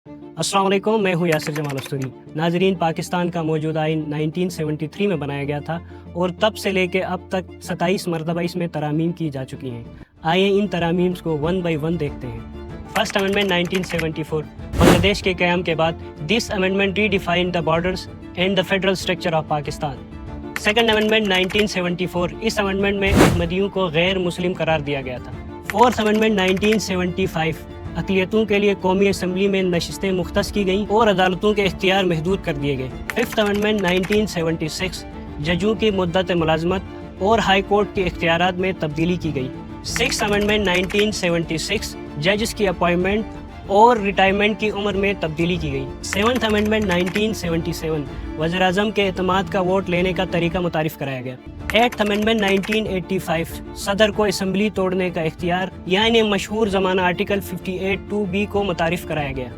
السلام علیکم، میں ہوں یاسر جمال استوری۔ ناظرین، پاکستان کا موجودہ آئین 1973 میں بنایا گیا تھا اور تب سے لے کے اب تک 27 مرتبہ اس میں ترامیم کی جا چکی ہیں۔ آئیے ان ترامیم کو ون بائی ون دیکھتے ہیں۔ فرسٹ امینڈمنٹ 1974 بنگلہ دیش کے قیام کے بعد this amendment redefined the borders and the federal structure of Pakistan. Second amendment 1974، اس امینڈمنٹ میں احمدیوں کو غیر مسلم قرار دیا گیا تھا۔ فورتھ امینڈمنٹ 1975، اقلیتوں کے لیے قومی اسمبلی میں نشستیں مختص کی گئیں اور عدالتوں کے اختیار محدود کر دیے گئے۔ ففتھ امینڈمنٹ 1976، ججوں کی مدت ملازمت اور ہائی کورٹ کے اختیارات میں تبدیلی کی گئی۔ سکس امینڈمنٹ 1976، ججز کی اپوائنٹمنٹ اور ریٹائرمنٹ کی عمر میں تبدیلی کی گئی۔ سیونتھ امینڈمنٹ 1977، وزیر اعظم کے اعتماد کا ووٹ لینے کا طریقہ متعارف کرایا گیا۔ ایٹھ امینڈمنٹ 1985، صدر کو اسمبلی توڑنے کا اختیار یعنی مشہور زمانہ آرٹیکل 58(2)(b) کو متعارف کرایا گیا۔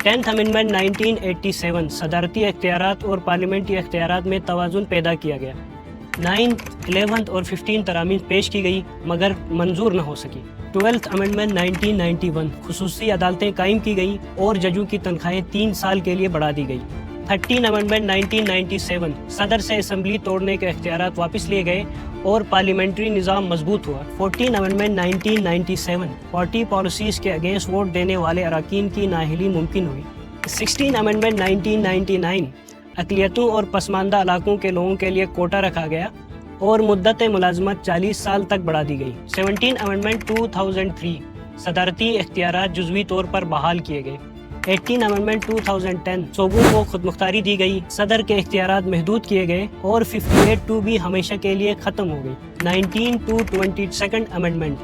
ٹینتھ امینڈمنٹ 1987، صدارتی اختیارات اور پارلیمنٹی اختیارات میں توازن پیدا کیا گیا۔ نائنتھ، 11th اور 15 ترامیم پیش کی گئی مگر منظور نہ ہو سکی۔ 12th امینڈمنٹ 1991، خصوصی عدالتیں قائم کی گئیں اور ججوں کی تنخواہیں 3 سال کے لیے بڑھا دی گئی۔ 13 امینڈمنٹ 1997، صدر سے اسمبلی توڑنے کے اختیارات واپس لیے گئے اور پارلیمنٹری نظام مضبوط ہوا۔ 14 امینڈمنٹ 1997، پارٹی پالیسیز کے اگینسٹ ووٹ دینے والے اراکین کی نااہلی ممکن ہوئی۔ 16 امینڈمنٹ 1999، اقلیتوں اور پسماندہ علاقوں کے لوگوں کے لیے کوٹا رکھا گیا اور مدت ملازمت 40 سال تک بڑھا دی گئی۔ 17 امینڈمنٹ 2003، صدارتی اختیارات جزوی طور پر بحال کیے گئے۔ 18 امینڈمنٹ 2010، صوبوں کو خود مختاری دی گئی، صدر کے اختیارات محدود کیے گئے اور 58(2)(b) ہمیشہ کے لیے ختم ہو گئی۔ 19 to 22 امینڈمنٹ،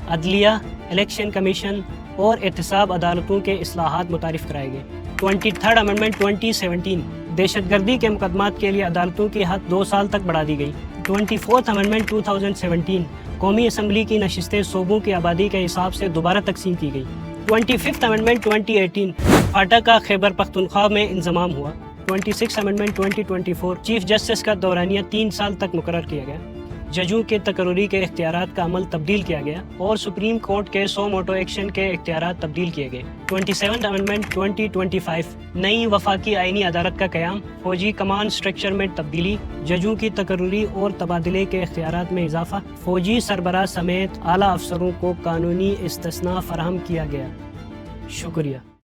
عدلیہ، الیکشن کمیشن اور احتساب عدالتوں کے اصلاحات متعارف کرائے گئے۔ 23 امینڈمنٹ 2017، دہشت گردی کے مقدمات کے لیے عدالتوں کی حد 2 سال تک بڑھا دی گئی۔ 24 امینڈمنٹ 2017، قومی اسمبلی کی نشستیں صوبوں کی آبادی کے حساب سے دوبارہ تقسیم کی گئی۔ 25 امینڈمنٹ 2018، فاٹا کا خیبر پختونخوا میں انضمام ہوا۔ 26 امینڈمنٹ 2024، چیف جسٹس کا دورانیہ 3 سال تک مقرر کیا گیا۔ ججوں کے تقرری کے اختیارات کا عمل تبدیل کیا گیا اور سپریم کورٹ کے سو موٹو ایکشن کے اختیارات تبدیل کیے گئے۔ 27 امینڈمنٹ 2025، نئی وفاقی آئینی عدالت کا قیام، فوجی کمان سٹرکچر میں تبدیلی، ججوں کی تقرری اور تبادلے کے اختیارات میں اضافہ، فوجی سربراہ سمیت اعلیٰ افسروں کو قانونی استثناء فراہم کیا گیا۔ شکریہ۔